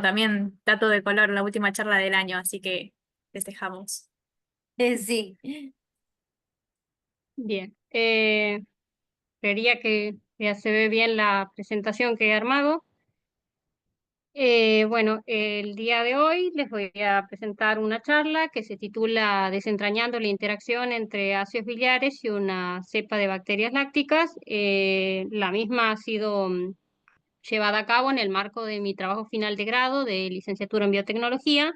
También dato de color, la última charla del año, así que festejamos. Sí. Bien, creería que ya se ve bien la presentación que he armado. Bueno, el día de hoy les voy a presentar una charla que se titula Desentrañando la interacción entre ácidos biliares y una cepa de bacterias lácticas. La misma ha sido llevada a cabo en el marco de mi trabajo final de grado de licenciatura en biotecnología,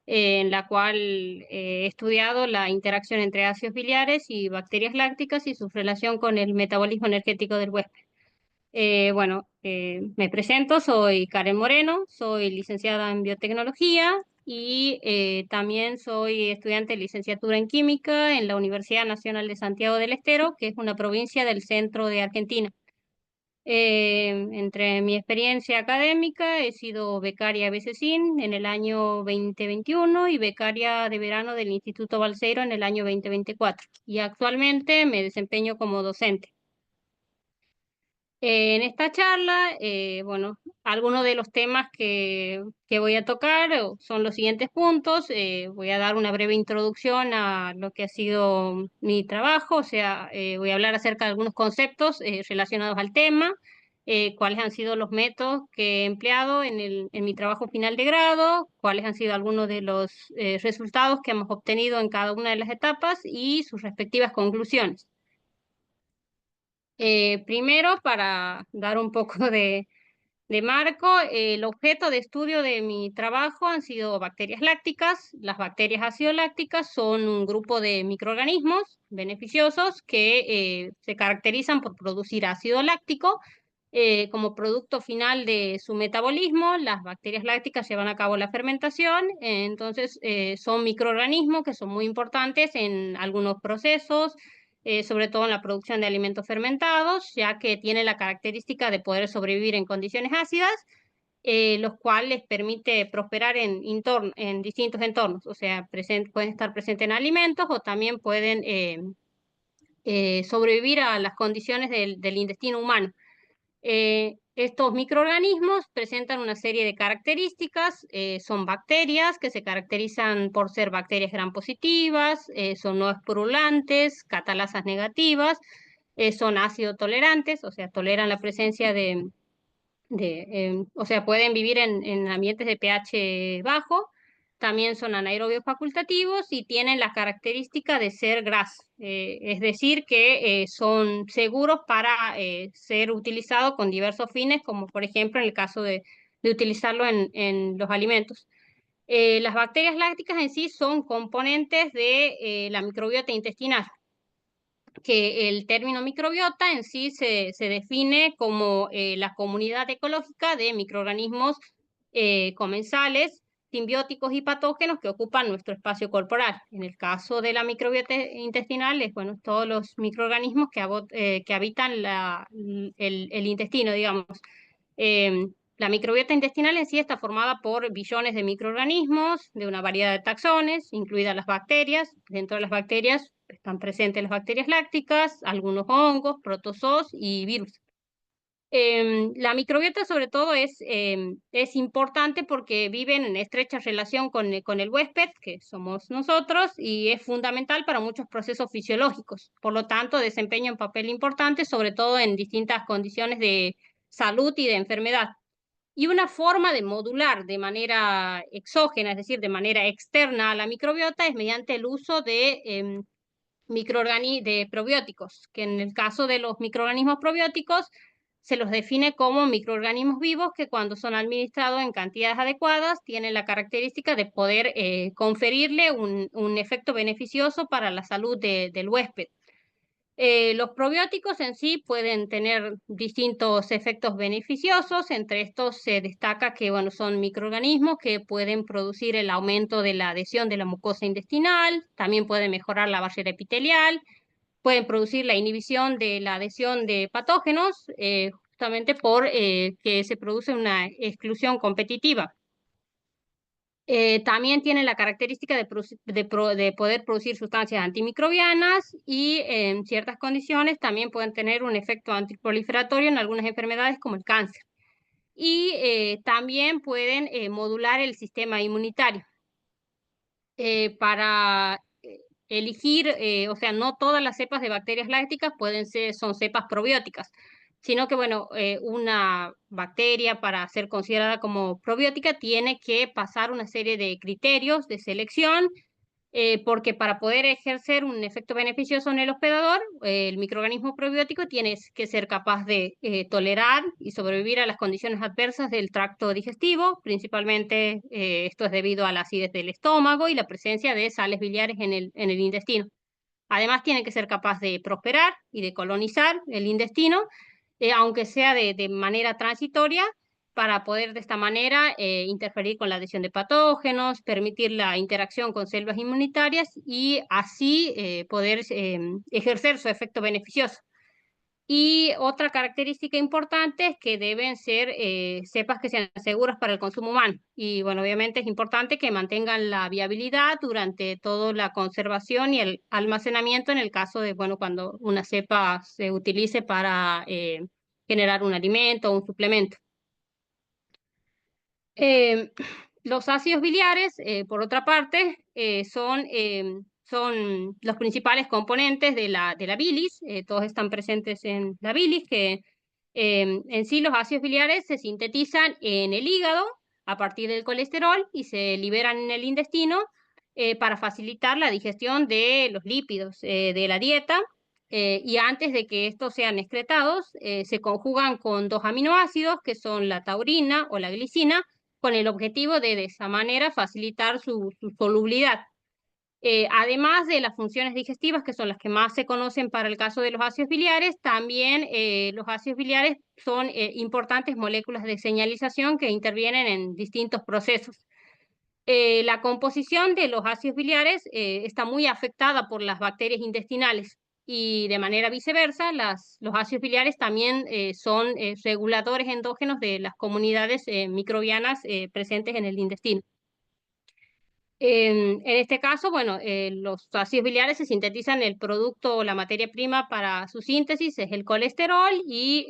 en la cual he estudiado la interacción entre ácidos biliares y bacterias lácticas y su relación con el metabolismo energético del huésped. Me presento, soy Karen Moreno, soy licenciada en biotecnología y también soy estudiante de licenciatura en química en la Universidad Nacional de Santiago del Estero, que es una provincia del centro de Argentina. Entre mi experiencia académica he sido becaria BCCIN en el año 2021 y becaria de verano del Instituto Balseiro en el año 2024 y actualmente me desempeño como docente. En esta charla, algunos de los temas que voy a tocar son los siguientes puntos. Voy a dar una breve introducción a lo que ha sido mi trabajo, o sea, voy a hablar acerca de algunos conceptos relacionados al tema, cuáles han sido los métodos que he empleado en mi trabajo final de grado, cuáles han sido algunos de los resultados que hemos obtenido en cada una de las etapas y sus respectivas conclusiones. Primero, para dar un poco de marco, el objeto de estudio de mi trabajo han sido bacterias lácticas. Las bacterias acidolácticas son un grupo de microorganismos beneficiosos que se caracterizan por producir ácido láctico. Como producto final de su metabolismo, las bacterias lácticas llevan a cabo la fermentación, entonces son microorganismos que son muy importantes en algunos procesos, sobre todo en la producción de alimentos fermentados, ya que tienen la característica de poder sobrevivir en condiciones ácidas, los cuales permite prosperar en distintos entornos, o sea, pueden estar presentes en alimentos o también pueden sobrevivir a las condiciones del intestino humano. Estos microorganismos presentan una serie de características, son bacterias que se caracterizan por ser bacterias gram positivas, son no purulantes, catalasas negativas, son ácido tolerantes, o sea, toleran la presencia o sea, pueden vivir en ambientes de pH bajo, también son anaerobios facultativos y tienen la característica de ser grasas, es decir, que son seguros para ser utilizados con diversos fines, como por ejemplo en el caso de utilizarlo en los alimentos. Las bacterias lácticas en sí son componentes de la microbiota intestinal, que el término microbiota en sí se define como la comunidad ecológica de microorganismos comensales, simbióticos y patógenos que ocupan nuestro espacio corporal. En el caso de la microbiota intestinal, es bueno, todos los microorganismos que habitan el intestino, digamos. La microbiota intestinal en sí está formada por billones de microorganismos de una variedad de taxones, incluidas las bacterias. Dentro de las bacterias están presentes las bacterias lácticas, algunos hongos, protozoos y virus. La microbiota sobre todo es importante porque viven en estrecha relación con el huésped, que somos nosotros, y es fundamental para muchos procesos fisiológicos. Por lo tanto, desempeña un papel importante, sobre todo en distintas condiciones de salud y de enfermedad. Y una forma de modular de manera exógena, es decir, de manera externa a la microbiota, es mediante el uso de probióticos, que en el caso de los microorganismos probióticos se los define como microorganismos vivos que cuando son administrados en cantidades adecuadas tienen la característica de poder conferirle un efecto beneficioso para la salud del huésped. Los probióticos en sí pueden tener distintos efectos beneficiosos, entre estos se destaca que bueno, son microorganismos que pueden producir el aumento de la adhesión de la mucosa intestinal, también pueden mejorar la barrera epitelial, pueden producir la inhibición de la adhesión de patógenos, justamente por que se produce una exclusión competitiva. También tienen la característica de poder producir sustancias antimicrobianas y en ciertas condiciones también pueden tener un efecto antiproliferatorio en algunas enfermedades como el cáncer. y también pueden modular el sistema inmunitario para elegir, o sea, no todas las cepas de bacterias lácticas son cepas probióticas, sino que, bueno, una bacteria para ser considerada como probiótica tiene que pasar una serie de criterios de selección porque para poder ejercer un efecto beneficioso en el hospedador, el microorganismo probiótico tiene que ser capaz de tolerar y sobrevivir a las condiciones adversas del tracto digestivo, principalmente esto es debido a la acidez del estómago y la presencia de sales biliares en el intestino. Además, tiene que ser capaz de prosperar y de colonizar el intestino, aunque sea de manera transitoria, para poder de esta manera interferir con la adhesión de patógenos, permitir la interacción con células inmunitarias y así poder ejercer su efecto beneficioso. Y otra característica importante es que deben ser cepas que sean seguras para el consumo humano. Y bueno, obviamente es importante que mantengan la viabilidad durante toda la conservación y el almacenamiento en el caso de, bueno, cuando una cepa se utilice para generar un alimento o un suplemento. Eh, los ácidos biliares, por otra parte, son los principales componentes de la bilis. Todos están presentes en la bilis, que en sí los ácidos biliares se sintetizan en el hígado a partir del colesterol y se liberan en el intestino para facilitar la digestión de los lípidos de la dieta. Y antes de que estos sean excretados, se conjugan con dos aminoácidos, que son la taurina o la glicina, con el objetivo de esa manera facilitar su solubilidad. Además de las funciones digestivas, que son las que más se conocen para el caso de los ácidos biliares, también los ácidos biliares son importantes moléculas de señalización que intervienen en distintos procesos. La composición de los ácidos biliares está muy afectada por las bacterias intestinales y de manera viceversa, los ácidos biliares también son reguladores endógenos de las comunidades microbianas presentes en el intestino. En este caso, bueno, los ácidos biliares se sintetizan, el producto o la materia prima para su síntesis es el colesterol y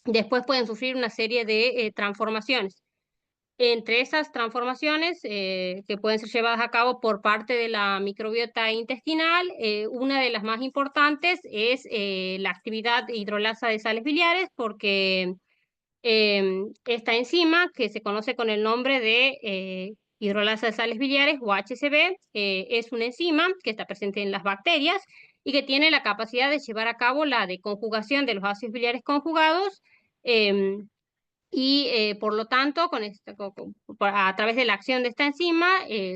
después pueden sufrir una serie de transformaciones. Entre esas transformaciones que pueden ser llevadas a cabo por parte de la microbiota intestinal, una de las más importantes es la actividad hidrolasa de sales biliares, porque esta enzima, que se conoce con el nombre de hidrolasa de sales biliares o HCB, es una enzima que está presente en las bacterias y que tiene la capacidad de llevar a cabo la deconjugación de los ácidos biliares conjugados. Por lo tanto, a través de la acción de esta enzima,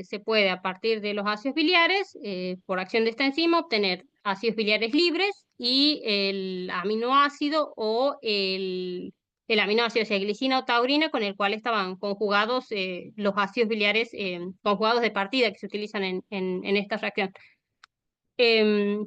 se puede, a partir de los ácidos biliares, por acción de esta enzima, obtener ácidos biliares libres y el aminoácido o el aminoácido, o sea, glicina o taurina, con el cual estaban conjugados los ácidos biliares conjugados de partida que se utilizan en esta reacción. Em,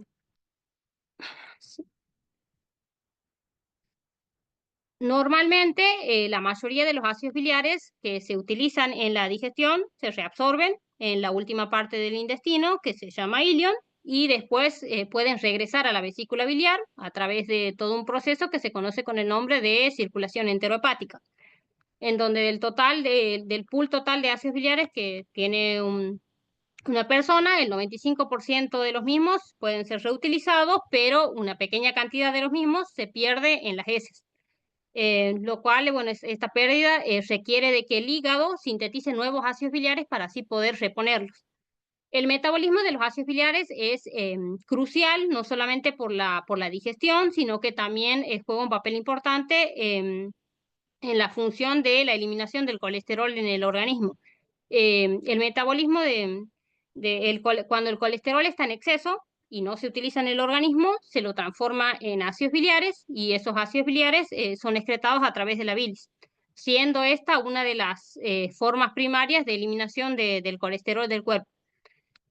Normalmente, la mayoría de los ácidos biliares que se utilizan en la digestión se reabsorben en la última parte del intestino, que se llama ilion, y después pueden regresar a la vesícula biliar a través de todo un proceso que se conoce con el nombre de circulación enterohepática, en donde del pool total de ácidos biliares que tiene una persona, el 95% de los mismos pueden ser reutilizados, pero una pequeña cantidad de los mismos se pierde en las heces. Lo cual, bueno, esta pérdida requiere de que el hígado sintetice nuevos ácidos biliares para así poder reponerlos. El metabolismo de los ácidos biliares es crucial, no solamente por la digestión, sino que también juega un papel importante en la función de la eliminación del colesterol en el organismo. El metabolismo cuando el colesterol está en exceso y no se utiliza en el organismo, se lo transforma en ácidos biliares y esos ácidos biliares son excretados a través de la bilis, siendo esta una de las formas primarias de eliminación del colesterol del cuerpo.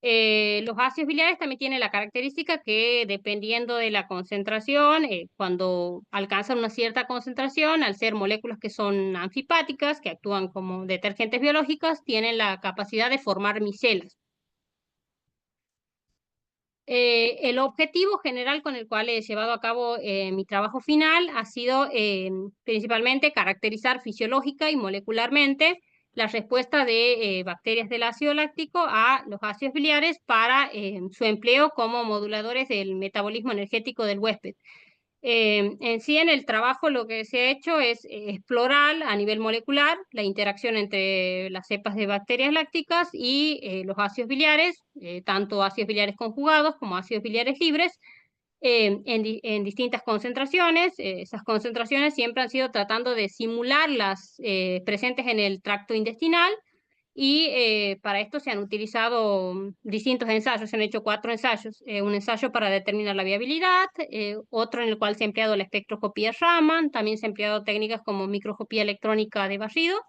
Los ácidos biliares también tienen la característica que dependiendo de la concentración, cuando alcanzan una cierta concentración, al ser moléculas que son anfipáticas, que actúan como detergentes biológicos, tienen la capacidad de formar micelas. El objetivo general con el cual he llevado a cabo mi trabajo final ha sido principalmente caracterizar fisiológica y molecularmente la respuesta de bacterias del ácido láctico a los ácidos biliares para su empleo como moduladores del metabolismo energético del huésped. En sí, en el trabajo lo que se ha hecho es explorar a nivel molecular la interacción entre las cepas de bacterias lácticas y los ácidos biliares, tanto ácidos biliares conjugados como ácidos biliares libres, en distintas concentraciones. Esas concentraciones siempre han sido tratando de simular las presentes en el tracto intestinal y para esto se han utilizado distintos ensayos, se han hecho 4 ensayos. Un ensayo para determinar la viabilidad, otro en el cual se ha empleado la espectroscopía Raman, también se han empleado técnicas como microscopía electrónica de barrido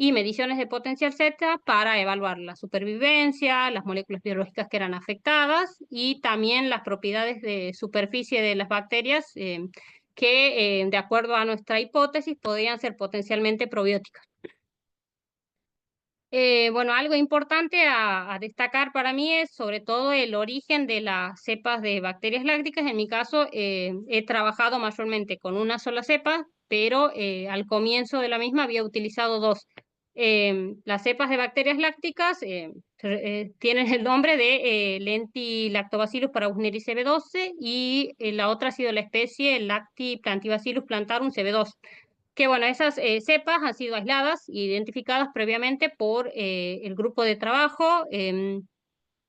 y mediciones de potencial Z para evaluar la supervivencia, las moléculas biológicas que eran afectadas y también las propiedades de superficie de las bacterias que, de acuerdo a nuestra hipótesis, podrían ser potencialmente probióticas. Bueno, algo importante a destacar para mí es sobre todo el origen de las cepas de bacterias lácticas. En mi caso, he trabajado mayormente con una sola cepa, pero al comienzo de la misma había utilizado dos. Las cepas de bacterias lácticas tienen el nombre de Lentilactobacillus paragusneris CB12 y la otra ha sido la especie Lactiplantibacillus plantarum CB2, que bueno, esas cepas han sido aisladas e identificadas previamente por el grupo de trabajo del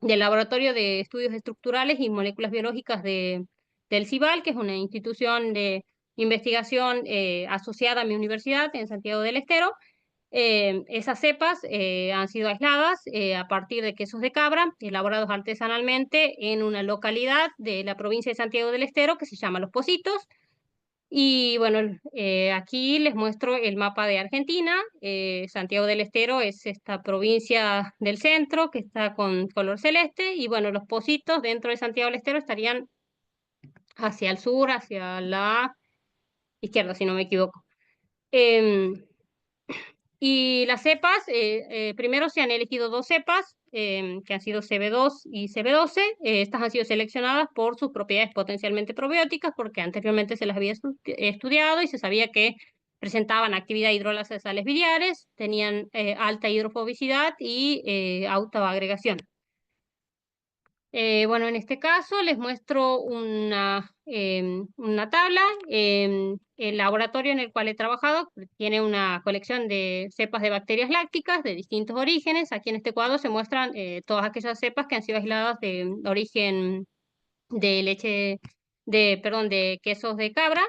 Laboratorio de Estudios Estructurales y Moléculas Biológicas del CIBAL, que es una institución de investigación asociada a mi universidad en Santiago del Estero. Esas cepas han sido aisladas a partir de quesos de cabra, elaborados artesanalmente en una localidad de la provincia de Santiago del Estero que se llama Los Pocitos. Y bueno, aquí les muestro el mapa de Argentina. Santiago del Estero es esta provincia del centro que está con color celeste. Y bueno, los pocitos dentro de Santiago del Estero estarían hacia el sur, hacia la izquierda, si no me equivoco. Em, y las cepas, primero se han elegido 2 cepas, que han sido CB2 y CB12. Estas han sido seleccionadas por sus propiedades potencialmente probióticas, porque anteriormente se las había estudiado y se sabía que presentaban actividad hidrolasa de sales biliares, tenían alta hidrofobicidad y autoagregación. Bueno, en este caso les muestro una tabla. El laboratorio en el cual he trabajado tiene una colección de cepas de bacterias lácticas de distintos orígenes. Aquí en este cuadro se muestran todas aquellas cepas que han sido aisladas de origen de leche, perdón, de quesos de cabra.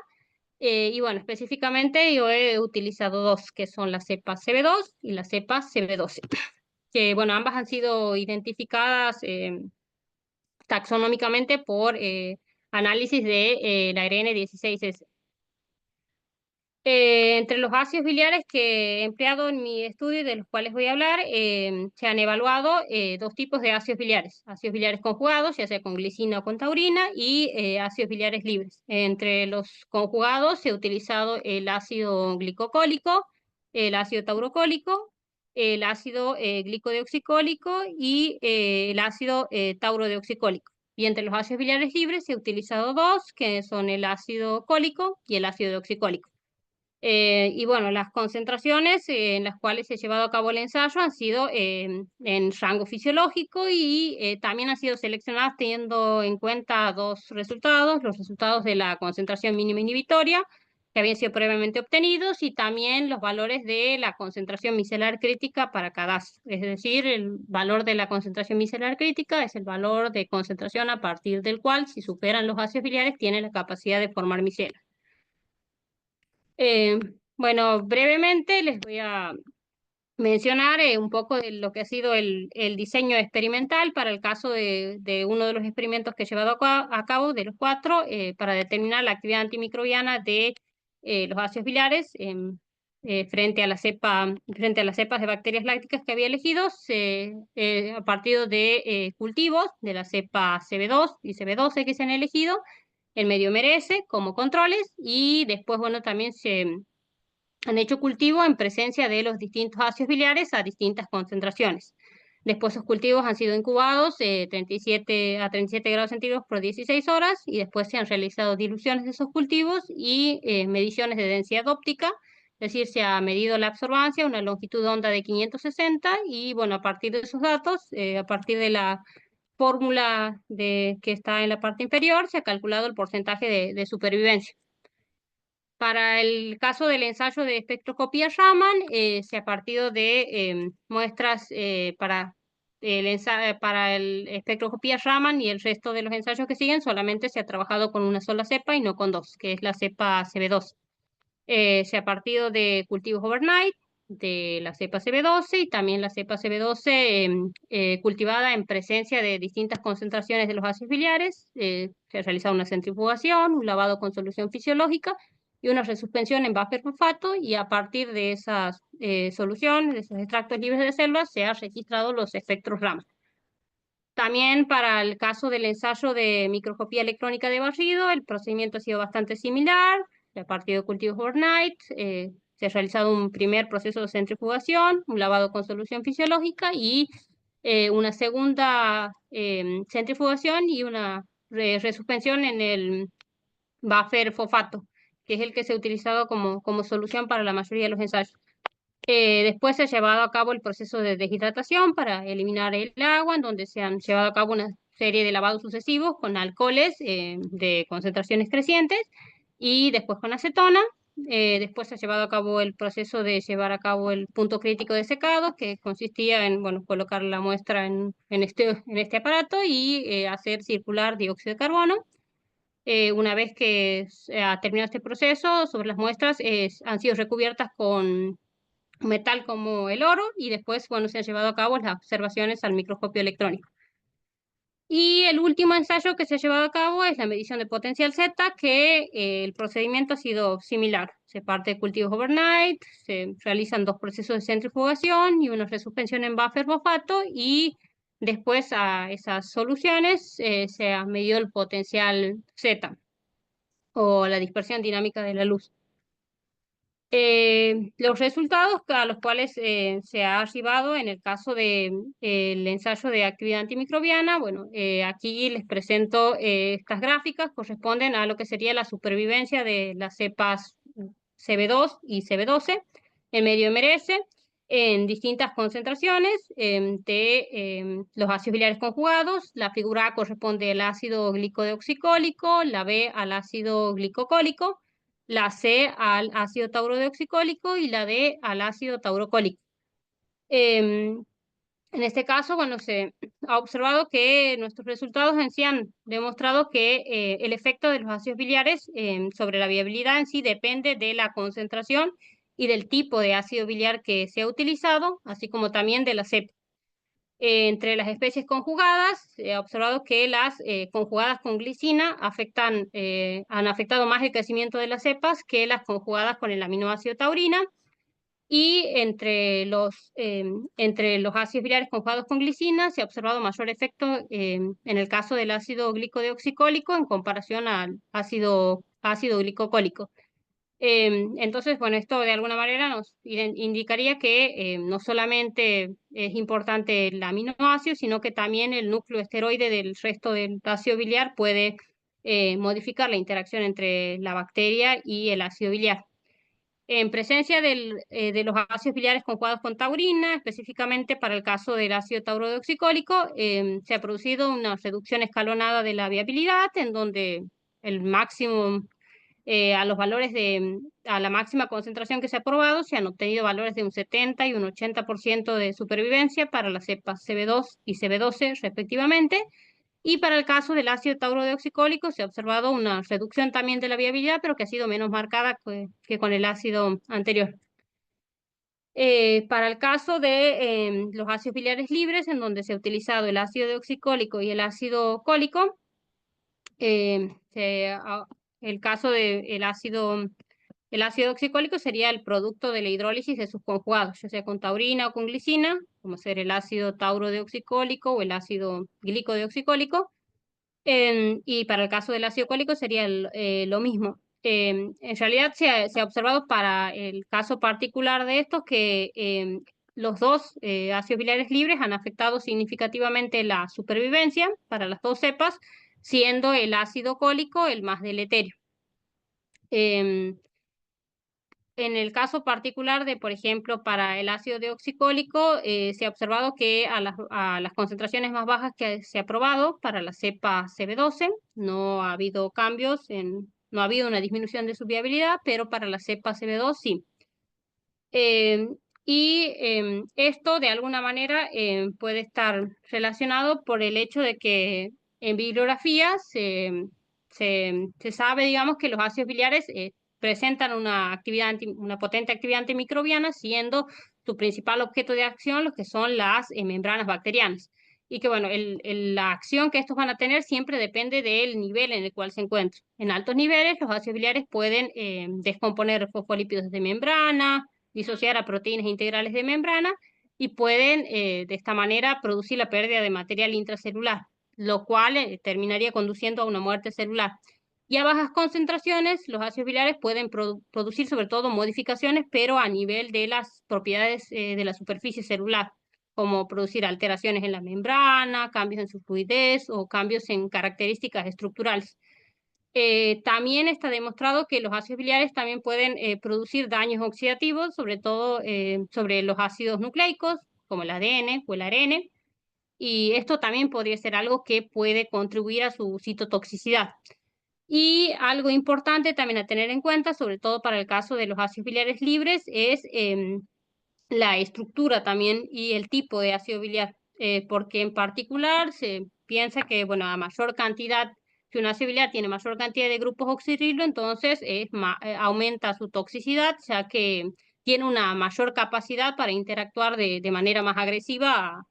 Y bueno, específicamente yo he utilizado dos, que son las cepas CB2 y las cepas CB12, que bueno, ambas han sido identificadas taxonómicamente por análisis de la ARN16S. Entre los ácidos biliares que he empleado en mi estudio y de los cuales voy a hablar, se han evaluado 2 tipos de ácidos biliares conjugados, ya sea con glicina o con taurina, y ácidos biliares libres. Entre los conjugados se ha utilizado el ácido glicocólico, el ácido taurocólico, el ácido glicodeoxicólico y el ácido taurodeoxicólico. Y entre los ácidos biliares libres se ha utilizado dos, que son el ácido cólico y el ácido deoxicólico. Y bueno, las concentraciones en las cuales se ha llevado a cabo el ensayo han sido en rango fisiológico y también han sido seleccionadas teniendo en cuenta 2 resultados: los resultados de la concentración mínima inhibitoria que habían sido previamente obtenidos y también los valores de la concentración micelar crítica para cada ácido. Es decir, el valor de la concentración micelar crítica es el valor de concentración a partir del cual, si superan los ácidos biliares, tienen la capacidad de formar micelas. Eh, bueno, brevemente les voy a mencionar un poco de lo que ha sido el diseño experimental para el caso de uno de los experimentos que he llevado a cabo, de los 4, para determinar la actividad antimicrobiana de los ácidos biliares frente a frente a las cepas de bacterias lácticas que había elegido, a partir de cultivos de la cepa CB2 y CB12 que se han elegido en medio merece como controles, y después, bueno, también se han hecho cultivo en presencia de los distintos ácidos biliares a distintas concentraciones. Después los cultivos han sido incubados 37 a 37 grados centígrados por 16 horas y después se han realizado diluciones de esos cultivos y mediciones de densidad óptica, es decir, se ha medido la absorbancia, una longitud de onda de 560 y bueno, a partir de esos datos, a partir de la fórmula que está en la parte inferior, se ha calculado el porcentaje de supervivencia. Para el caso del ensayo de espectroscopía Raman, se ha partido de muestras para el espectroscopía Raman y el resto de los ensayos que siguen, solamente se ha trabajado con una sola cepa y no con dos, que es la cepa CB2. Se ha partido de cultivos overnight, de la cepa CB12 y también la cepa CB12 cultivada en presencia de distintas concentraciones de los ácidos biliares. Se ha realizado una centrifugación, un lavado con solución fisiológica y una resuspensión en buffer fosfato y a partir de esas soluciones, de esos extractos libres de células, se han registrado los espectros Raman. También para el caso del ensayo de microscopía electrónica de barrido, el procedimiento ha sido bastante similar. A partir de cultivos overnight, se ha realizado un primer proceso de centrifugación, un lavado con solución fisiológica y una segunda centrifugación y una resuspensión en el buffer fosfato, que es el que se ha utilizado como solución para la mayoría de los ensayos. Después se ha llevado a cabo el proceso de deshidratación para eliminar el agua, en donde se han llevado a cabo una serie de lavados sucesivos con alcoholes de concentraciones crecientes y después con acetona. Después se ha llevado a cabo el proceso de llevar a cabo el punto crítico de secado, que consistía en bueno, colocar la muestra en este aparato y hacer circular dióxido de carbono. Una vez que se ha terminado este proceso, sobre las muestras han sido recubiertas con metal como el oro y después, bueno, se han llevado a cabo las observaciones al microscopio electrónico. Y el último ensayo que se ha llevado a cabo es la medición de potencial Z, que el procedimiento ha sido similar. Se parte de cultivos overnight, se realizan dos procesos de centrifugación y una resuspensión en buffer fosfato y después a esas soluciones se ha medido el potencial Z o la dispersión dinámica de la luz. Los resultados a los cuales se ha arribado en el caso del ensayo de actividad antimicrobiana, bueno, aquí les presento estas gráficas, corresponden a lo que sería la supervivencia de las cepas CB2 y CB12 en medio MRS en distintas concentraciones de los ácidos biliares conjugados. La figura A corresponde al ácido glicodeoxicólico, la B al ácido glicocólico, la C al ácido taurodeoxicólico y la D al ácido taurocólico. En este caso, bueno, se ha observado que nuestros resultados en sí han demostrado que el efecto de los ácidos biliares sobre la viabilidad en sí depende de la concentración y del tipo de ácido biliar que se ha utilizado, así como también de la cepa. Entre las especies conjugadas, se ha observado que las conjugadas con glicina han afectado más el crecimiento de las cepas que las conjugadas con el aminoácido taurina. Y entre los ácidos biliares conjugados con glicina se ha observado mayor efecto en el caso del ácido glicodeoxicólico en comparación al ácido glicocólico. Entonces, bueno, esto de alguna manera nos indicaría que no solamente es importante el aminoácido, sino que también el núcleo esteroide del resto del ácido biliar puede modificar la interacción entre la bacteria y el ácido biliar. En presencia de los ácidos biliares conjugados con taurina, específicamente para el caso del ácido taurodeoxicólico, se ha producido una reducción escalonada de la viabilidad, en donde el máximo a la máxima concentración que se ha probado, se han obtenido valores de un 70 y un 80% de supervivencia para las cepas CB2 y CB12 respectivamente. Y para el caso del ácido taurodeoxicólico se ha observado una reducción también de la viabilidad, pero que ha sido menos marcada que con el ácido anterior. Para el caso de los ácidos biliares libres, en donde se ha utilizado el ácido deoxicólico y el ácido cólico, eh, se ha- el caso del el ácido oxicólico sería el producto de la hidrólisis de sus conjugados, ya sea con taurina o con glicina, como ser el ácido taurodeoxicólico o el ácido glicodeoxicólico. Y para el caso del ácido cólico sería lo mismo. En realidad se ha observado para el caso particular de estos que los dos ácidos biliares libres han afectado significativamente la supervivencia para las dos cepas, siendo el ácido cólico el más deleterio. Em, en el caso particular de, por ejemplo, para el ácido deoxicólico, se ha observado que a las concentraciones más bajas que se ha probado para la cepa CB12 no ha habido cambios, no ha habido una disminución de su viabilidad, pero para la cepa CB2 sí. Eh, esto de alguna manera puede estar relacionado por el hecho de que en bibliografía se sabe, digamos, que los ácidos biliares presentan una una potente actividad antimicrobiana, siendo su principal objeto de acción los que son las membranas bacterianas. Y que, bueno, la acción que estos van a tener siempre depende del nivel en el cual se encuentran. En altos niveles, los ácidos biliares pueden descomponer fosfolípidos de membrana, disociar a proteínas integrales de membrana y pueden de esta manera producir la pérdida de material intracelular, lo cual terminaría conduciendo a una muerte celular. Y a bajas concentraciones, los ácidos biliares pueden producir sobre todo modificaciones, pero a nivel de las propiedades de la superficie celular, como producir alteraciones en la membrana, cambios en su fluidez o cambios en características estructurales. También está demostrado que los ácidos biliares también pueden producir daños oxidativos, sobre todo sobre los ácidos nucleicos, como el ADN o el ARN, y esto también podría ser algo que puede contribuir a su citotoxicidad. Y algo importante también a tener en cuenta, sobre todo para el caso de los ácidos biliares libres, es la estructura también y el tipo de ácido biliar, porque en particular se piensa que, bueno, a mayor cantidad, si un ácido biliar tiene mayor cantidad de grupos oxirrilo, entonces aumenta su toxicidad, ya que tiene una mayor capacidad para interactuar de manera más agresiva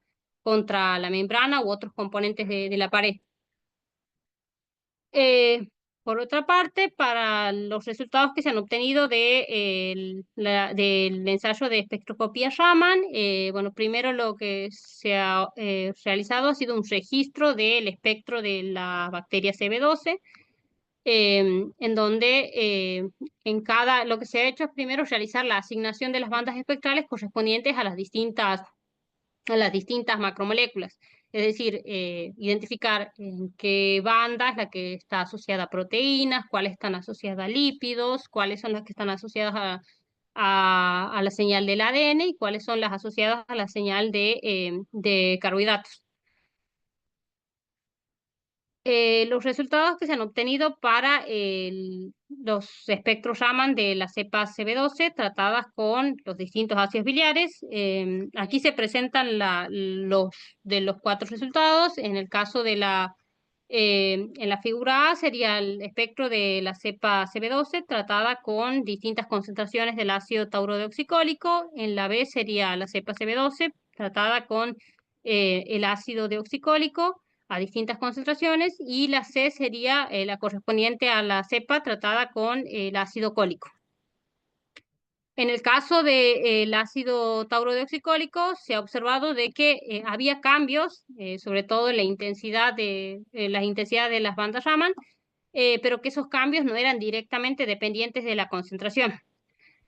contra la membrana u otros componentes de la pared. Eh, por otra parte, para los resultados que se han obtenido del ensayo de espectroscopía Raman, bueno, primero lo que se ha realizado ha sido un registro del espectro de la bacteria CB12, en donde lo que se ha hecho es primero realizar la asignación de las bandas espectrales correspondientes a las distintas macromoléculas. Es decir, identificar en qué banda es la que está asociada a proteínas, cuáles están asociadas a lípidos, cuáles son las que están asociadas a la señal del ADN y cuáles son las asociadas a la señal de carbohidratos. Los resultados que se han obtenido para los espectros Raman de la cepa CB12 tratadas con los distintos ácidos biliares. Aquí se presentan los cuatro resultados. En el caso en la figura A sería el espectro de la cepa CB12 tratada con distintas concentraciones del ácido taurodeoxicólico. En la B sería la cepa CB12 tratada con el ácido deoxicólico a distintas concentraciones, y la C sería la correspondiente a la cepa tratada con el ácido cólico. En el caso del ácido taurodeoxicólico se ha observado de que había cambios, sobre todo en la intensidad de las bandas Raman, pero que esos cambios no eran directamente dependientes de la concentración,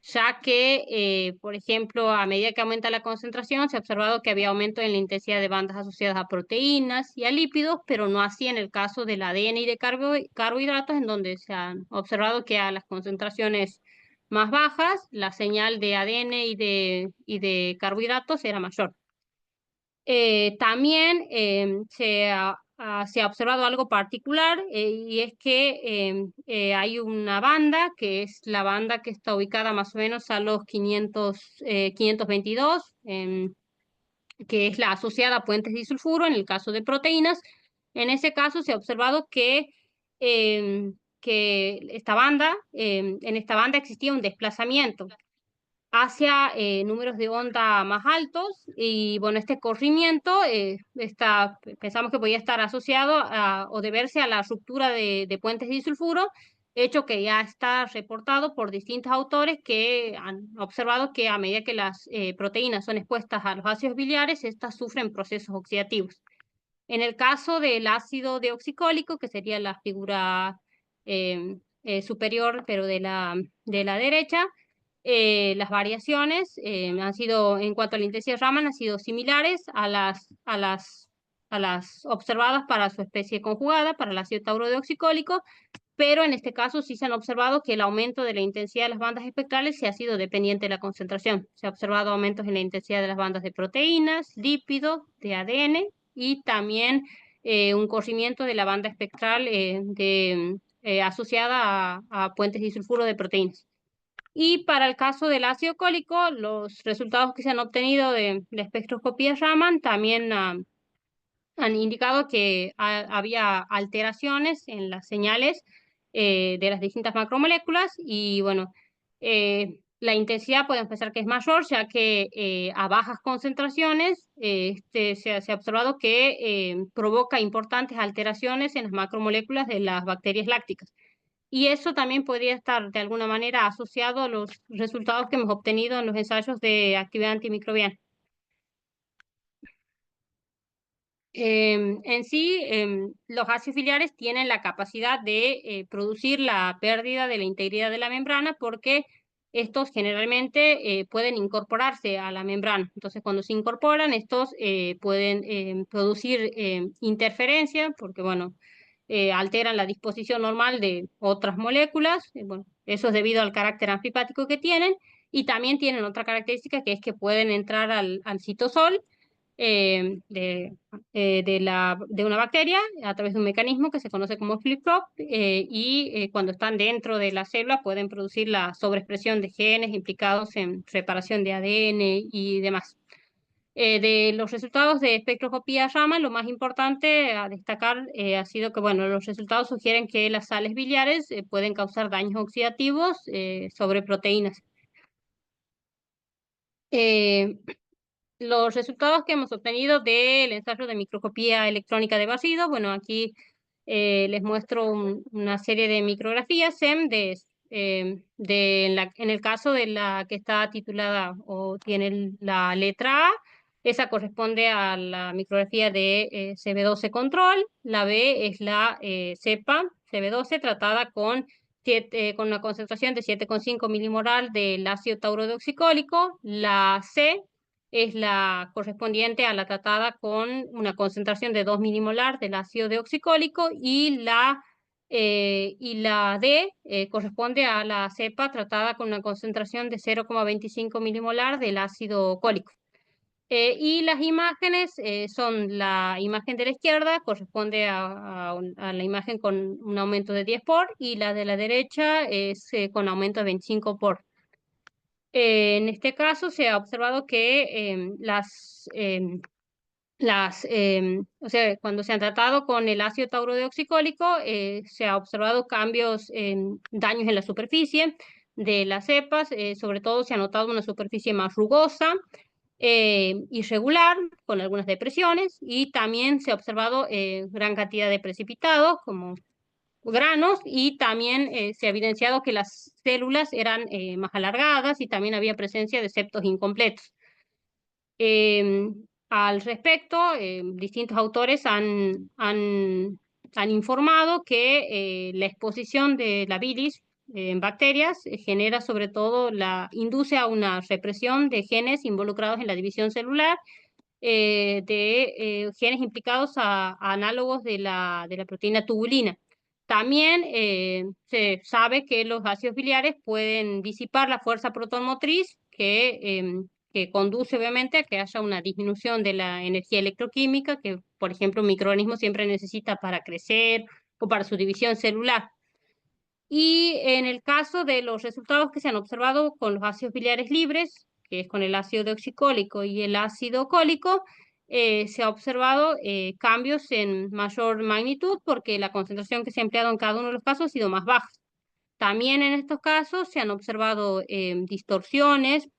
ya que, por ejemplo, a medida que aumenta la concentración, se ha observado que había aumento en la intensidad de bandas asociadas a proteínas y a lípidos, pero no así en el caso del ADN y de carbohidratos, en donde se han observado que a las concentraciones más bajas, la señal de ADN y de carbohidratos era mayor. También se ha observado algo particular, y es que hay una banda que es la banda que está ubicada más o menos a los 522, que es la asociada a puentes disulfuro en el caso de proteínas. En ese caso se ha observado que en esta banda existía un desplazamiento hacia números de onda más altos, y bueno, este corrimiento pensamos que podía estar asociado o deberse a la ruptura de puentes de disulfuro, hecho que ya está reportado por distintos autores que han observado que a medida que las proteínas son expuestas a los ácidos biliares, estas sufren procesos oxidativos. En el caso del ácido deoxicólico, que sería la figura superior, pero de la derecha, las variaciones han sido, en cuanto a la intensidad Raman, han sido similares a las observadas para su especie conjugada, para el ácido taurodeoxicólico, pero en este caso sí se han observado que el aumento de la intensidad de las bandas espectrales sí ha sido dependiente de la concentración. Se ha observado aumentos en la intensidad de las bandas de proteínas, lípidos, de ADN y también un corrimiento de la banda espectral asociada a puentes disulfuro de proteínas. Y para el caso del ácido cólico, los resultados que se han obtenido de la espectroscopía Raman también han indicado que había alteraciones en las señales de las distintas macromoléculas y bueno, la intensidad podemos pensar que es mayor, ya que a bajas concentraciones se ha observado que provoca importantes alteraciones en las macromoléculas de las bacterias lácticas. Y eso también podría estar de alguna manera asociado a los resultados que hemos obtenido en los ensayos de actividad antimicrobiana. En sí, los ácidos filiares tienen la capacidad de producir la pérdida de la integridad de la membrana porque estos generalmente pueden incorporarse a la membrana. Entonces, cuando se incorporan, estos pueden producir interferencia porque, bueno, alteran la disposición normal de otras moléculas. Bueno, eso es debido al carácter anfipático que tienen y también tienen otra característica que es que pueden entrar al citosol de una bacteria a través de un mecanismo que se conoce como flip-flop y cuando están dentro de la célula pueden producir la sobreexpresión de genes implicados en reparación de ADN y demás. De los resultados de espectroscopía Raman, lo más importante a destacar ha sido que, bueno, los resultados sugieren que las sales biliares pueden causar daños oxidativos sobre proteínas. Eh, los resultados que hemos obtenido del ensayo de microscopía electrónica de basido, bueno, aquí les muestro una serie de micrografías SEM en el caso de la que está titulada o tiene la letra A, esa corresponde a la micrografía de CB12 control, la B es la cepa CB12 tratada con una concentración de 7,5 milimolar del ácido taurodeoxicólico, la C es la correspondiente a la tratada con una concentración de 2 milimolar del ácido deoxicólico y la D corresponde a la cepa tratada con una concentración de 0,25 milimolar del ácido cólico. Y las imágenes son la imagen de la izquierda, corresponde a la imagen con un aumento de 10 por, y la de la derecha es con aumento de 25 por. En este caso se ha observado que o sea, cuando se han tratado con el ácido taurodeoxicólico, se ha observado cambios en daños en la superficie de las cepas, sobre todo se ha notado una superficie más rugosa, irregular, con algunas depresiones, y también se ha observado gran cantidad de precipitados, como granos, y también se ha evidenciado que las células eran más alargadas y también había presencia de septos incompletos. Al respecto, distintos autores han informado que la exposición de la bilis en bacterias genera sobre todo induce a una represión de genes involucrados en la división celular, de genes implicados a análogos de la proteína tubulina. También se sabe que los ácidos biliares pueden disipar la fuerza protonmotriz que conduce obviamente a que haya una disminución de la energía electroquímica que, por ejemplo, un microorganismo siempre necesita para crecer o para su división celular. Y en el caso de los resultados que se han observado con los ácidos biliares libres, que es con el ácido deoxicólico y el ácido cólico, se ha observado cambios en mayor magnitud porque la concentración que se ha empleado en cada uno de los casos ha sido más baja. También en estos casos se han observado distorsiones,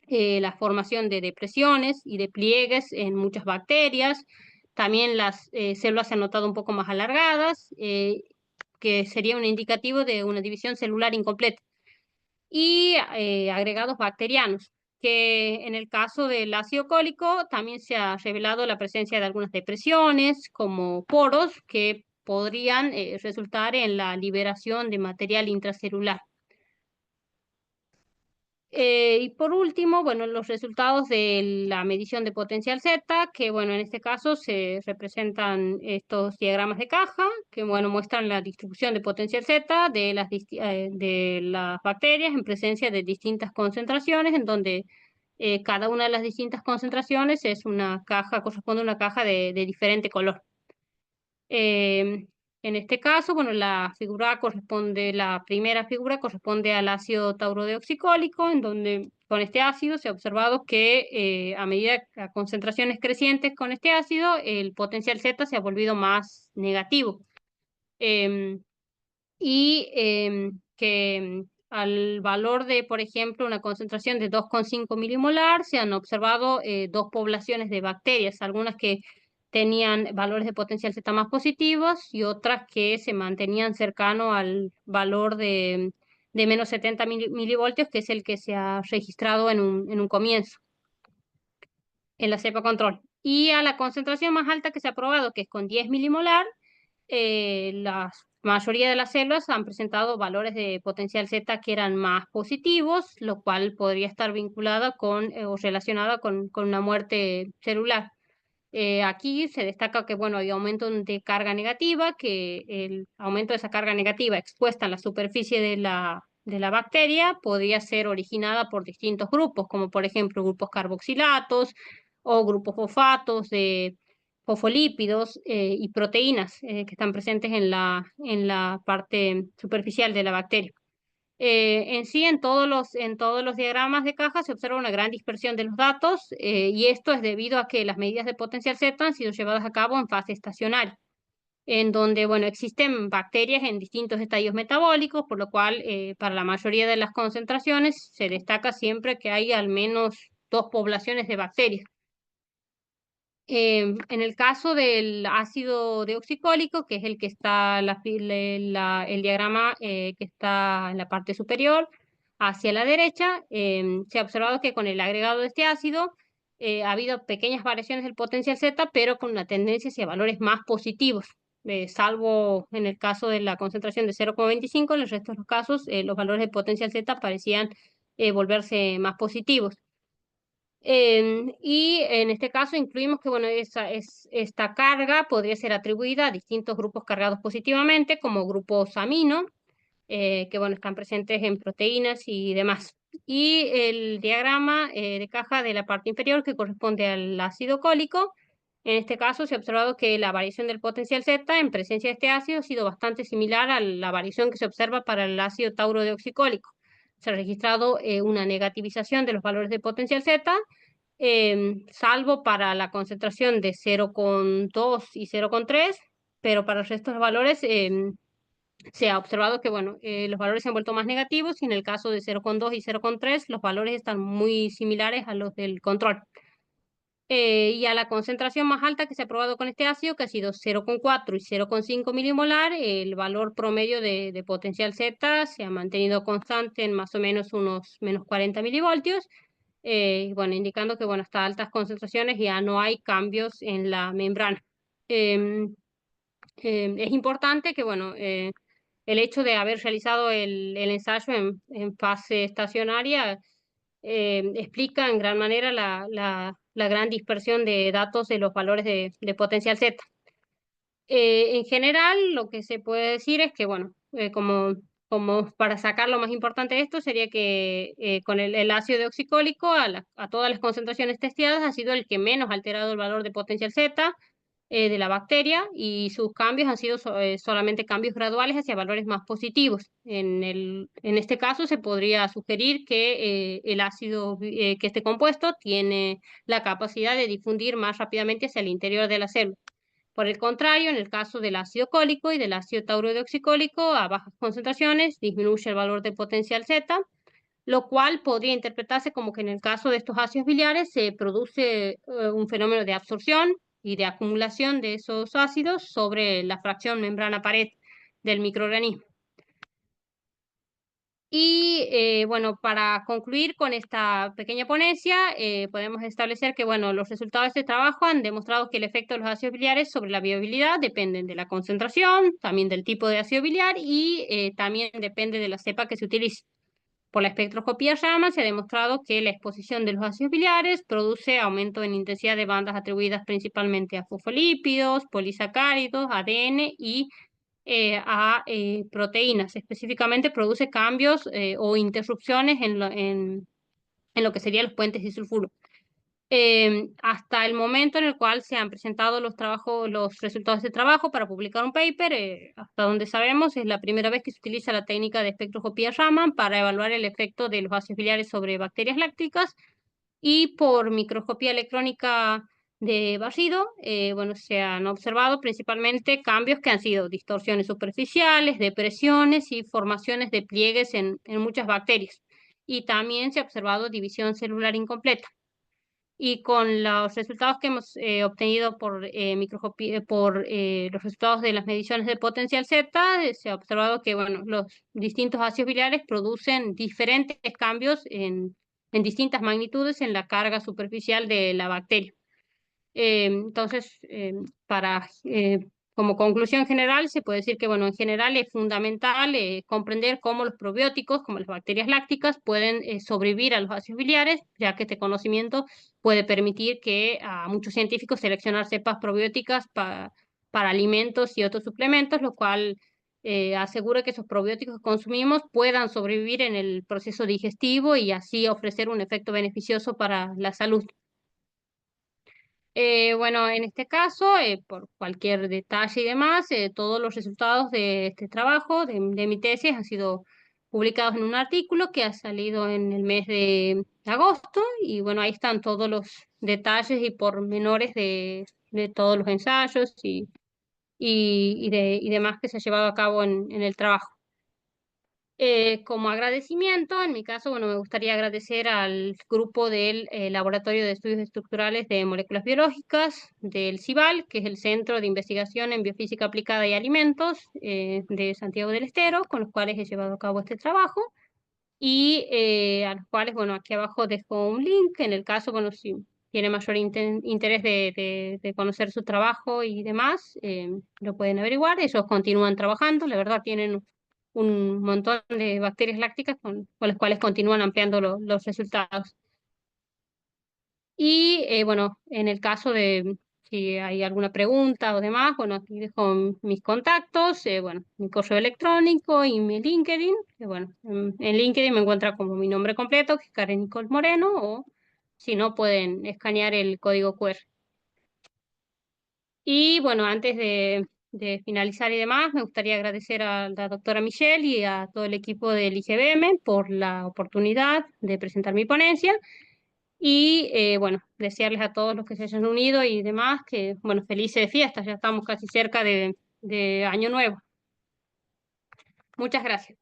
la formación de depresiones y de pliegues en muchas bacterias. También las células se han notado un poco más alargadas, que sería un indicativo de una división celular incompleta. Y agregados bacterianos, que en el caso del ácido cólico también se ha revelado la presencia de algunas depresiones como poros que podrían resultar en la liberación de material intracelular. Y por último, bueno, los resultados de la medición de potencial Z, que bueno, en este caso se representan estos diagramas de caja, que bueno, muestran la distribución de potencial Z de las bacterias en presencia de distintas concentraciones, en donde cada una de las distintas concentraciones es una caja, corresponde a una caja de diferente color. Eh, en este caso, bueno, la primera figura corresponde al ácido taurodeoxicólico, en donde con este ácido se ha observado que a medida que a concentraciones crecientes con este ácido, el potencial Z se ha volvido más negativo. Em, que al valor de, por ejemplo, una concentración de 2,5 milimolar, se han observado dos poblaciones de bacterias, algunas que tenían valores de potencial Z más positivos y otras que se mantenían cercano al valor de menos 70 milivoltios, que es el que se ha registrado en un comienzo, en la cepa control. Y a la concentración más alta que se ha probado, que es con 10 milimolar, la mayoría de las células han presentado valores de potencial Z que eran más positivos, lo cual podría estar vinculada o relacionada con una muerte celular. Aquí se destaca que, bueno, hay aumento de carga negativa, que el aumento de esa carga negativa expuesta en la superficie de la bacteria podría ser originada por distintos grupos, como por ejemplo grupos carboxilatos o grupos fosfatos de fosfolípidos y proteínas que están presentes en la parte superficial de la bacteria. En sí, en todos los diagramas de caja se observa una gran dispersión de los datos y esto es debido a que las medidas de potencial Z han sido llevadas a cabo en fase estacionaria, en donde, bueno, existen bacterias en distintos estadios metabólicos, por lo cual para la mayoría de las concentraciones se destaca siempre que hay al menos dos poblaciones de bacterias. En el caso del ácido deoxicólico, que es el que está el diagrama que está en la parte superior hacia la derecha, se ha observado que con el agregado de este ácido ha habido pequeñas variaciones del potencial Z, pero con una tendencia hacia valores más positivos, salvo en el caso de la concentración de 0,25, en el resto de los casos los valores de potencial Z parecían volverse más positivos. Y en este caso incluimos que bueno, esta carga podría ser atribuida a distintos grupos cargados positivamente, como grupos amino, que bueno, están presentes en proteínas y demás. Y el diagrama de caja de la parte inferior, que corresponde al ácido cólico, en este caso se ha observado que la variación del potencial Z en presencia de este ácido ha sido bastante similar a la variación que se observa para el ácido taurodeoxicólico. Se ha registrado una negativización de los valores de potencial Z, salvo para la concentración de 0,2 y 0,3, pero para el resto de los valores se ha observado que bueno, los valores se han vuelto más negativos y en el caso de 0,2 y 0,3 los valores están muy similares a los del control. Y a la concentración más alta que se ha probado con este ácido, que ha sido 0,4 y 0,5 milimolar, el valor promedio de potencial Z se ha mantenido constante en más o menos unos menos 40 milivoltios, bueno, indicando que bueno, hasta altas concentraciones ya no hay cambios en la membrana. Em, es importante que bueno, el hecho de haber realizado el ensayo en fase estacionaria explica en gran manera la gran dispersión de datos de los valores de potencial Z. En general, lo que se puede decir es que, bueno, como para sacar lo más importante de esto, sería que con el ácido deoxicólico a todas las concentraciones testeadas ha sido el que menos ha alterado el valor de potencial Z de la bacteria y sus cambios han sido solamente cambios graduales hacia valores más positivos. En este caso se podría sugerir que el ácido, que este compuesto tiene la capacidad de difundir más rápidamente hacia el interior de la célula. Por el contrario, en el caso del ácido cólico y del ácido taurodeoxicólico, a bajas concentraciones disminuye el valor de potencial Z, lo cual podría interpretarse como que en el caso de estos ácidos biliares se produce un fenómeno de absorción y de acumulación de esos ácidos sobre la fracción membrana-pared del microorganismo. Y bueno, para concluir con esta pequeña ponencia, podemos establecer que bueno, los resultados de este trabajo han demostrado que el efecto de los ácidos biliares sobre la viabilidad dependen de la concentración, también del tipo de ácido biliar y también depende de la cepa que se utilice. por la espectroscopía Raman se ha demostrado que la exposición de los ácidos biliares produce aumento en intensidad de bandas atribuidas principalmente a fosfolípidos, polisacáridos, ADN y a proteínas. Específicamente produce cambios o interrupciones en lo que serían los puentes disulfuro. Hasta el momento en el cual se han presentado los resultados de trabajo para publicar un paper, hasta donde sabemos, es la primera vez que se utiliza la técnica de espectroscopía Raman para evaluar el efecto de los ácidos biliares sobre bacterias lácticas y por microscopía electrónica de barrido, bueno, se han observado principalmente cambios que han sido distorsiones superficiales, depresiones y formaciones de pliegues en muchas bacterias. Y también se ha observado división celular incompleta. Y con los resultados que hemos obtenido por los resultados de las mediciones de potencial Z, se ha observado que bueno, los distintos ácidos biliares producen diferentes cambios en distintas magnitudes en la carga superficial de la bacteria. Entonces, como conclusión general, se puede decir que, bueno, en general es fundamental comprender cómo los probióticos, como las bacterias lácticas, pueden sobrevivir a los ácidos biliares, ya que este conocimiento puede permitir que a muchos científicos seleccionar cepas probióticas para alimentos y otros suplementos, lo cual asegura que esos probióticos que consumimos puedan sobrevivir en el proceso digestivo y así ofrecer un efecto beneficioso para la salud. Bueno, en este caso, por cualquier detalle y demás, todos los resultados de este trabajo, de mi tesis, han sido publicados en un artículo que ha salido en el mes de agosto y bueno, ahí están todos los detalles y pormenores de todos los ensayos y demás que se ha llevado a cabo en el trabajo. Como agradecimiento, en mi caso, bueno, me gustaría agradecer al grupo del Laboratorio de Estudios Estructurales de Moléculas Biológicas del CIBAL, que es el Centro de Investigación en Biofísica Aplicada y Alimentos de Santiago del Estero, con los cuales he llevado a cabo este trabajo, y a los cuales, bueno, aquí abajo dejo un link, en el caso, bueno, si tiene mayor interés de conocer su trabajo y demás, lo pueden averiguar. Ellos continúan trabajando, la verdad tienen un montón de bacterias lácticas con las cuales continúan ampliando los resultados. Y bueno, en el caso de si hay alguna pregunta o demás, bueno, aquí dejo mis contactos, bueno, mi correo electrónico y mi LinkedIn, que bueno, en LinkedIn me encuentra como mi nombre completo, que es Karen Nicole Moreno, o si no, pueden escanear el código QR. Y bueno, antes de finalizar y demás, me gustaría agradecer a la doctora Michelle y a todo el equipo del IGBM por la oportunidad de presentar mi ponencia. Y bueno, desearles a todos los que se hayan unido y demás que, bueno, felices fiestas, ya estamos casi cerca de Año Nuevo. Muchas gracias.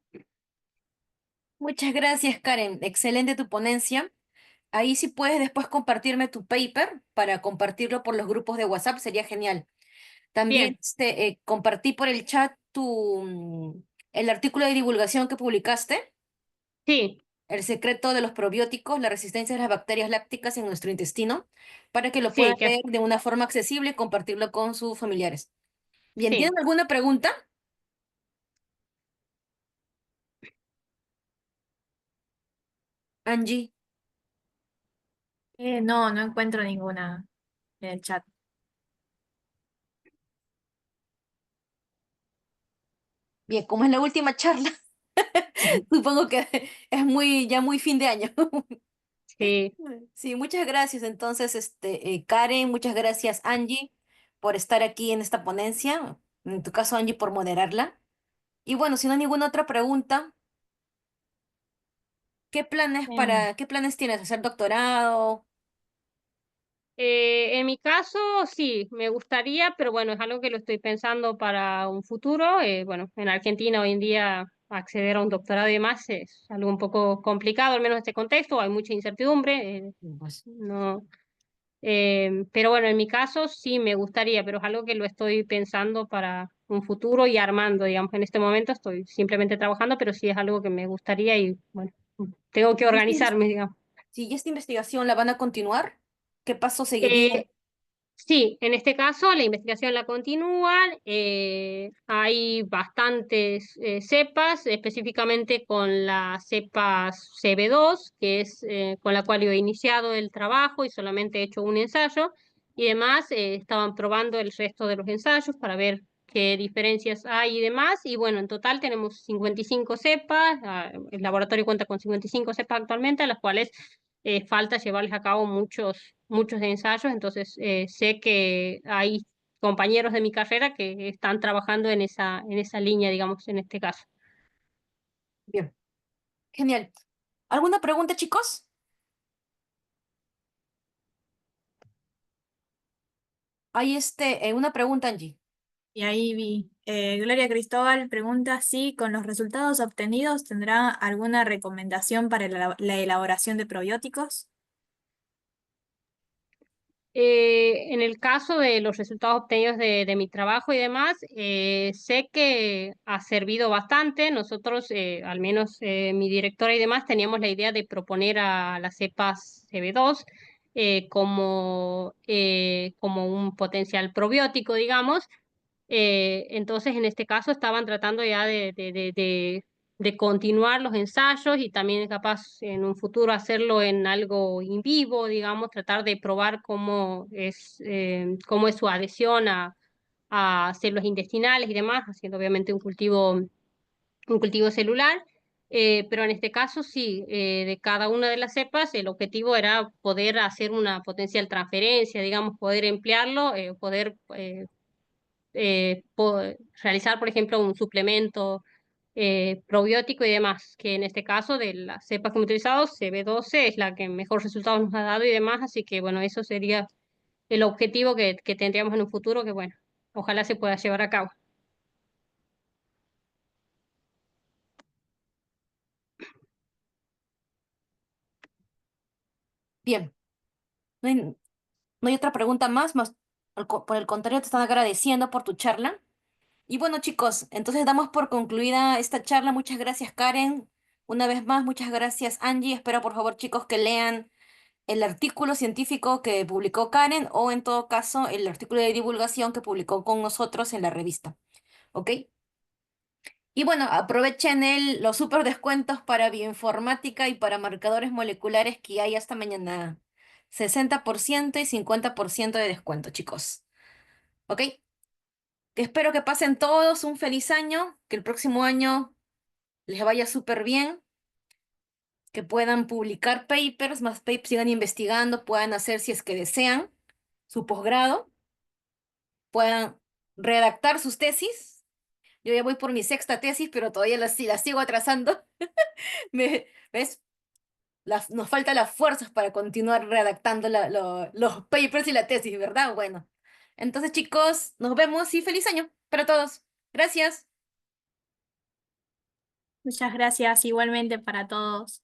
Muchas gracias, Karen. Excelente tu ponencia. Ahí sí puedes después compartirme tu paper para compartirlo por los grupos de WhatsApp, sería genial. También Bien, compartí por el chat el artículo de divulgación que publicaste, sí, El secreto de los probióticos, la resistencia de las bacterias lácticas en nuestro intestino, para que lo puedan sí, leer de una forma accesible y compartirlo con sus familiares. Bien, sí. ¿tienen alguna pregunta? Angie. No, no encuentro ninguna en el chat. Bien, como es la última charla, supongo que es ya muy fin de año. Sí, Sí, muchas gracias. Entonces, Karen, muchas gracias, Angie, por estar aquí en esta ponencia. En tu caso, Angie, por moderarla. Y bueno, si no hay ninguna otra pregunta, em, qué planes tienes? ¿Hacer doctorado? en mi caso, sí, me gustaría, pero bueno, es algo que lo estoy pensando para un futuro. Bueno, en Argentina hoy en día acceder a un doctorado y demás es algo un poco complicado, al menos en este contexto, hay mucha incertidumbre. Pues, No, pero bueno, en mi caso sí me gustaría, pero es algo que lo estoy pensando para un futuro y armando, digamos, en este momento estoy simplemente trabajando, pero sí es algo que me gustaría y bueno, tengo que ¿y esta organizarme, digamos. si esta investigación la van a continuar, ¿qué paso Eh, seguiría? Sí, en este caso la investigación la continúan. Hay bastantes cepas, específicamente con la cepa CB2, que es con la cual yo he iniciado el trabajo y solamente he hecho un ensayo. Y demás, estaban probando el resto de los ensayos para ver qué diferencias hay y demás. Y bueno, en total tenemos 55 cepas. El laboratorio cuenta con 55 cepas actualmente, a las cuales falta llevarles a cabo muchos ensayos, entonces sé que hay compañeros de mi carrera que están trabajando en esa línea, digamos, en este caso. Bien, genial. ¿Alguna pregunta, chicos? Hay una pregunta, Angie. Y ahí vi. Gloria Cristóbal pregunta si con los resultados obtenidos tendrá alguna recomendación para la elaboración de probióticos. En el caso de los resultados obtenidos de mi trabajo y demás, sé que ha servido bastante. Nosotros, al menos mi directora y demás, teníamos la idea de proponer a las cepas CB2 como un potencial probiótico, digamos. Entonces, en este caso, estaban tratando ya de continuar los ensayos y también capaz en un futuro hacerlo en algo in vivo, digamos, tratar de probar cómo es su adhesión a células intestinales y demás, haciendo obviamente un cultivo celular. Pero en este caso sí, de cada una de las cepas el objetivo era poder hacer una potencial transferencia, digamos, poder emplearlo, poder realizar, por ejemplo, un suplemento probiótico y demás, que en este caso de las cepas que hemos utilizado, CB12 es la que mejor resultados nos ha dado y demás, así que bueno, eso sería el objetivo que tendríamos en un futuro, que bueno, ojalá se pueda llevar a cabo. Bien, no hay, no hay otra pregunta más, por el contrario, te están agradeciendo por tu charla. Y bueno, chicos, entonces damos por concluida esta charla. Muchas gracias, Karen. Una vez más, muchas gracias, Angie. Espero, por favor, chicos, que lean el artículo científico que publicó Karen o, en todo caso, el artículo de divulgación que publicó con nosotros en la revista. ¿Ok? Y bueno, aprovechen los super descuentos para bioinformática y para marcadores moleculares que hay hasta mañana. 60% y 50% de descuento, chicos. ¿Ok? Que espero que pasen todos un feliz año, que el próximo año les vaya súper bien, que puedan publicar papers, más papers, sigan investigando, puedan hacer, si es que desean, su posgrado, puedan redactar sus tesis. Yo ya voy por mi sexta tesis, pero todavía la sigo atrasando. ¿Ves? Nos faltan las fuerzas para continuar redactando los papers y la tesis, ¿verdad? Bueno, entonces chicos, nos vemos y feliz año para todos. Gracias. Muchas gracias igualmente para todos.